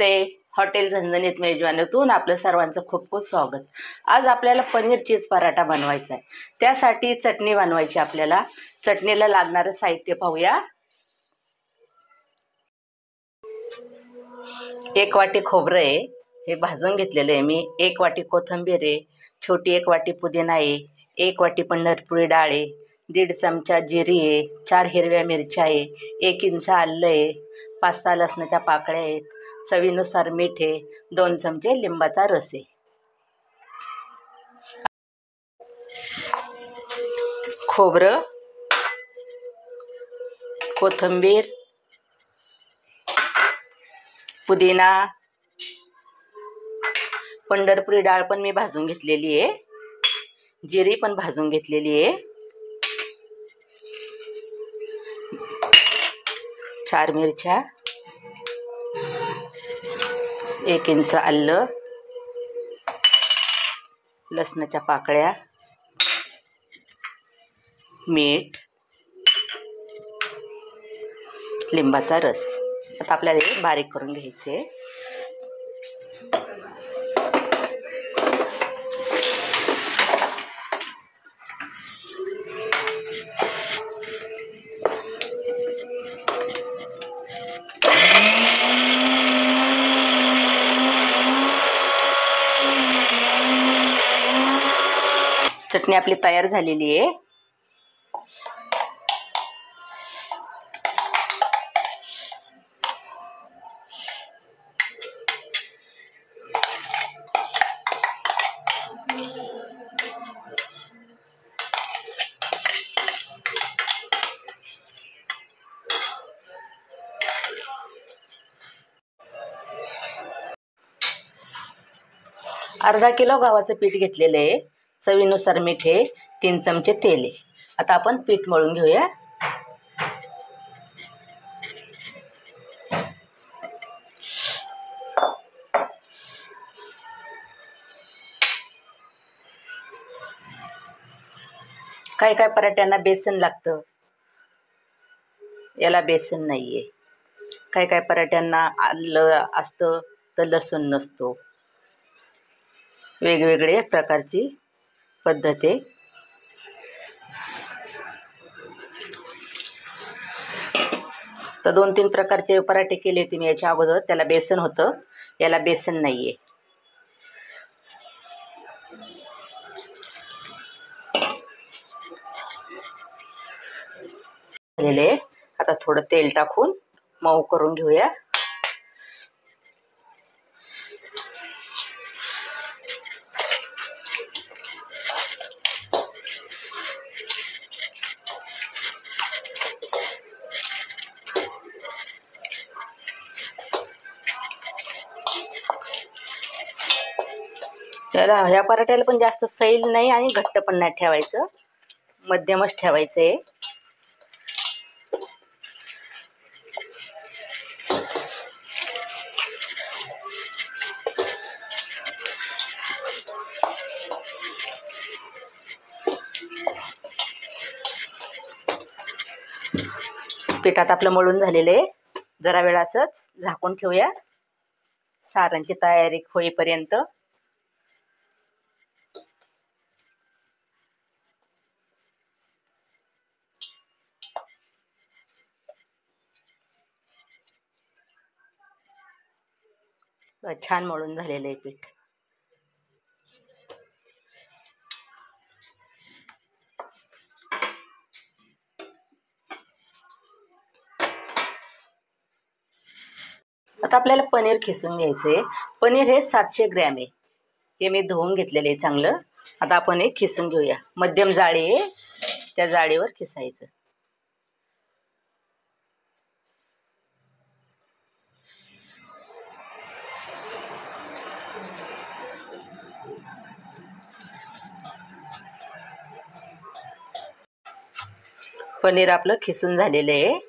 नमस्ते. Hotel झणझणीत मेजवानीतून आपलं सर्वांचं खूप खूप स्वागत. आज आपल्याला पनीर चीज पराठा बनवायचा आहे. त्यासाठी चटणी बनवायची आपल्याला. चटणीला लागणारं साहित्य पाहूया. 1 वाटी खोबरं आहे, हे भाजून घेतलेलं आहे मी. 1 वाटी कोथिंबीर आहे, छोटी 1 वाटी पुदिना आहे, 1 वाटी पंढरपुरी डाळ आहे, 1.5 चमचा जिरी आहे, 4 हिरव्या मिरच्या आहे, 1 इंच आलं आहे, 5-6 लसणाच्या पाकळ्या आहेत, चवीनुसार मीठ आहे, 2 चमचे लिंबाचा रस आहे. खोबरं, कोथिंबीर, पुदिना, पंढरपुरी डाळ पण मी भाजून घेतलेली आहे, जिरी पण भाजून घेतलेली आहे, 4 मिरच्या, 1 इंच आलं, लसणाच्या पाकळ्या, मीठ, लिंबाचा रस. आता आपल्याला हे बारीक करून घ्यायचे. चटणी आपली तयार झालेली आहे. अर्धा किलो गव्हाचं पीठ घेतलेलं आहे, चवीनुसार मीठ आहे, 3 चमचे तेल आहे. आता आपण पीठ मळून घेऊया. काही काही पराठ्यांना बेसन लागतं, याला बेसन नाहीये. काही काही पराठ्यांना आलं असतं तर लसूण नसतो. वेगवेगळे प्रकारची पद्धत आहे. तर 2-3 प्रकारचे पराठे केले होते मी याच्या अगोदर, त्याला बेसन होतं, याला बेसन नाहीये. आता थोडं तेल टाकून मऊ करून घेऊया. त्याला ह्या पराठ्याला पण जास्त सैल नाही आणि घट्ट पण नाही ठेवायचं, मध्यमच ठेवायचं आहे. पिठात आपलं मळून झालेलं आहे. जरा वेळ असंच झाकून ठेवूया सारांची तयारी होईपर्यंत. छान मळून झालेलं आहे पीठ. आता आपल्याला पनीर खिसून घ्यायचंय. पनीर हे 700 ग्रॅम आहे. हे मी धुवून घेतलेलं आहे चांगलं. आता आपण हे खिसून घेऊया. मध्यम जाळी आहे, त्या जाळीवर खिसायचं. पनीर आपलं खिसून झालेलं आहे.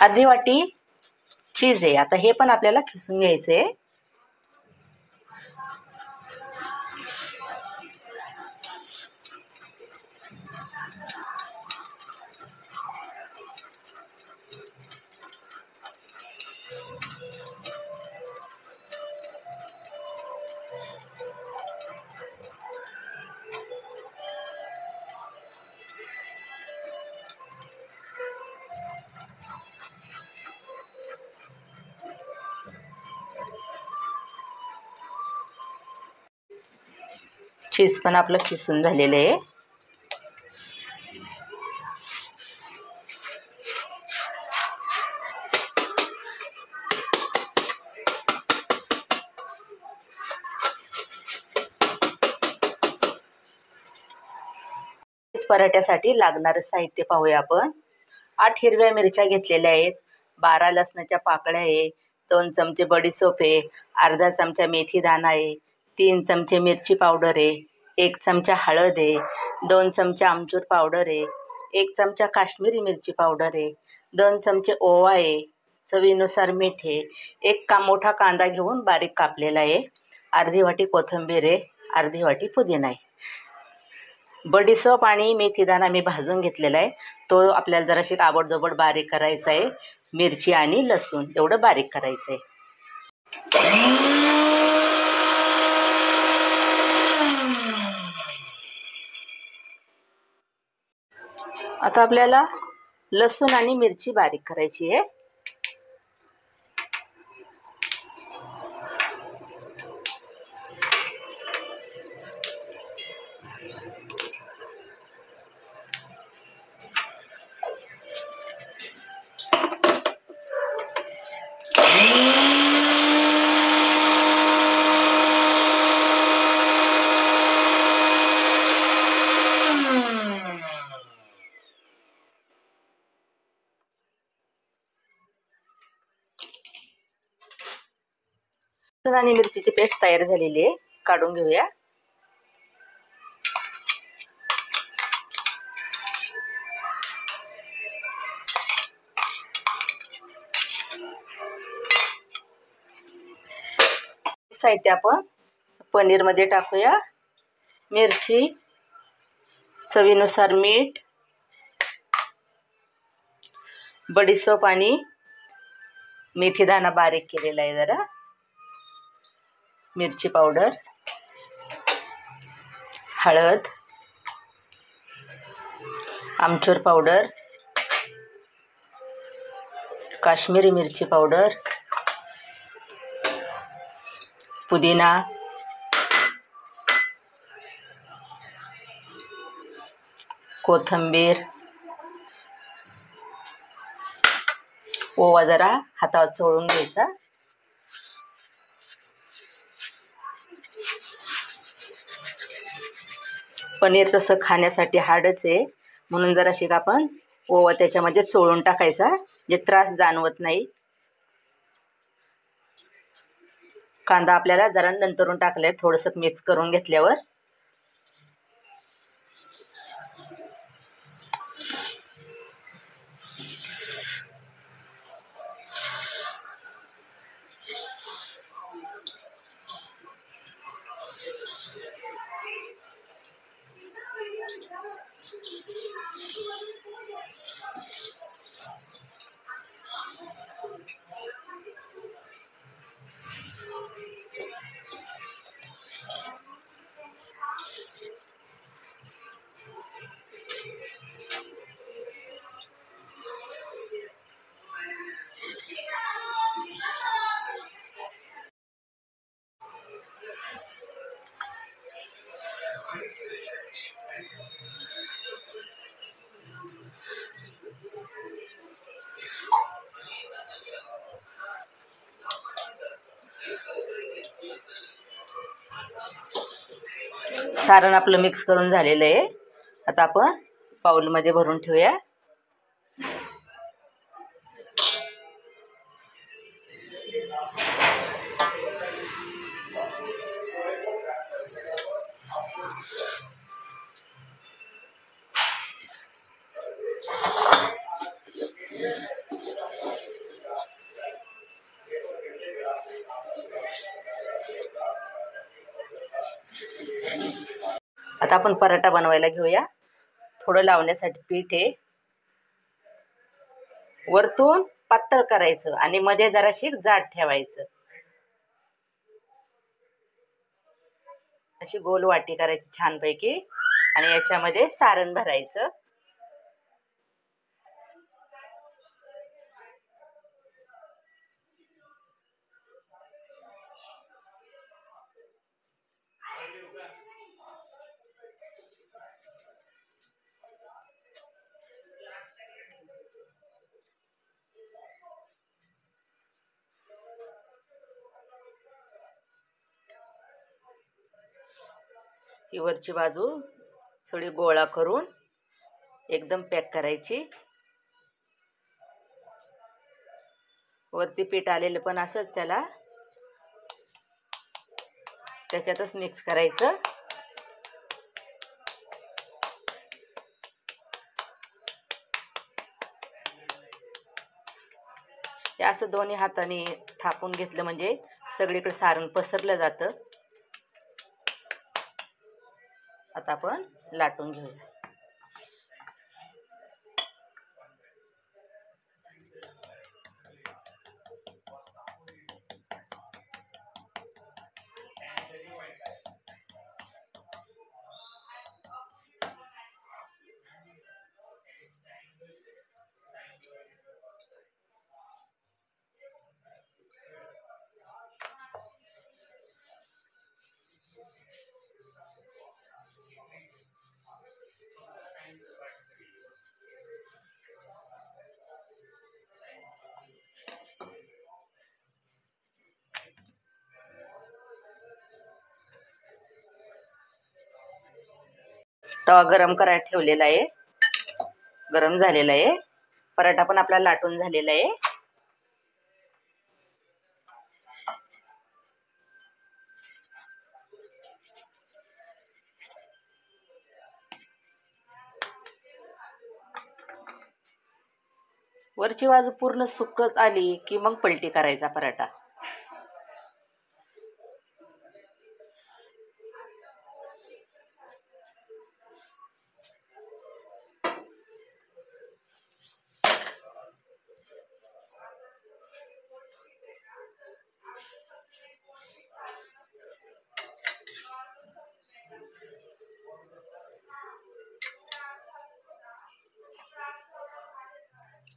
अर्धी वाटी चीज आहे. आता हे पण आपल्याला खिसून घ्यायचं आहे. चीज पण आपलं खिसून झालेलं आहे. पराठ्यासाठी लागणारं साहित्य पाहूया आपण. 8 हिरव्या मिरच्या घेतलेल्या आहेत, 12 लसणाच्या पाकळ्या आहे, 2 चमचे बडीशेप आहे, अर्धा चमचा मेथी दाणा आहे, 3 चमचे मिरची पावडर आहे, 1 चमचा हळद आहे, 2 चमचे आमचूर पावडर आहे, 1 चमचा काश्मीरी मिरची पावडर आहे, 2 चमचे ओवा आहे, चवीनुसार मीठ आहे, एक मोठा कांदा घेऊन बारीक कापलेला आहे, अर्धी वाटी कोथिंबीर आहे, अर्धी वाटी पुदिना आहे. बडीशेप आणि मेथीदाणा मी भाजून घेतलेला आहे, तो आपल्याला जराशी आबडधोबड बारीक करायचा आहे. मिरची आणि लसूण एवढं बारीक करायचं आहे. आता आपल्याला लसूण आणि मिरची बारीक करायची आहे. लसूण आणि मिरचीची पेस्ट तयार झालेली आहे, काढून घेऊया. साहित्य आपण पनीर मध्ये टाकूया. मिरची, चवीनुसार मीठ, बडीशेप आणि मेथीदाणा बारीक केलेला आहे जरा, मिरची पावडर, हळद, आमचूर पावडर, काश्मीरी मिरची पावडर, पुदिना, कोथिंबीर, ओवा जरा हातावर चोळून घ्यायचा. पनीर तसं खाण्यासाठी हार्डच आहे, म्हणून जराशी आपण ओवा त्याच्यामध्ये चोळून टाकायचा, जे त्रास जाणवत नाही. कांदा आपल्याला जरा नंतरून टाकलाय, थोडंसं मिक्स करून घेतल्यावर. सारण आपलं मिक्स करून झालेलं आहे. आता आपण बाउलमध्ये भरून ठेवूया. आता आपण पराठा बनवायला घेऊया. थोडं लावण्यासाठी पीठ आहे. वरतून पातळ करायचं आणि मध्ये जराशी जाड ठेवायचं. अशी गोल वाटी करायची छानपैकी आणि याच्यामध्ये सारण भरायचं. ही वरची बाजू थोडी गोळा करून एकदम पॅक करायची. वरती पीठ आलेलं पण असंच त्याच्यातच मिक्स करायचं. हे असं दोन्ही हाताने थापून घेतलं म्हणजे सगळीकडे सारण पसरलं जातं. आता आपण लाटून घेऊया. तवा गरम करायला ठेवलेला आहे. गरम झालेला आहे. पराठा पण आपला लाटून झालेला आहे. वरची बाजू पूर्ण सुकत आली की मग पलटी करायचा पराठा.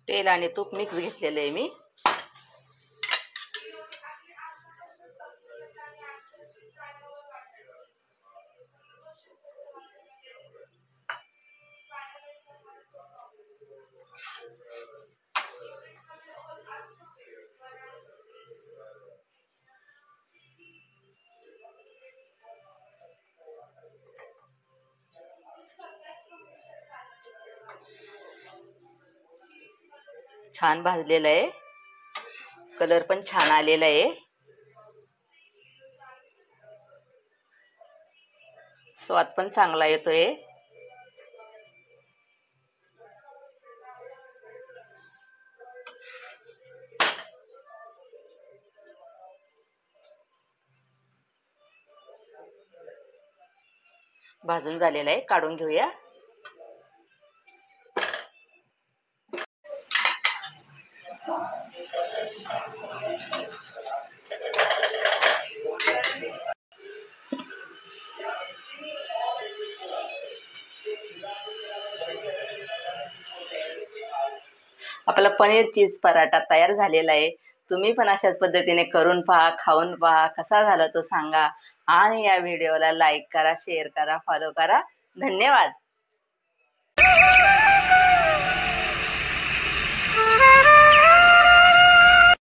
तेल आणि तूप मिक्स घेतलेलं आहे मी. छान भाजलेलं आहे. कलर पण छान आलेला आहे. स्वाद पण चांगला येतोय. भाजून झालेला आहे. काढून घेऊया. आपला पनीर चीज पराठा तयार झालेला आहे. तुम्ही पण अशाच पद्धतीने करून पहा, खाऊन पहा. कसा झाला तो सांगा आणि या व्हिडिओला लाईक करा, शेअर करा, फॉलो करा. धन्यवाद.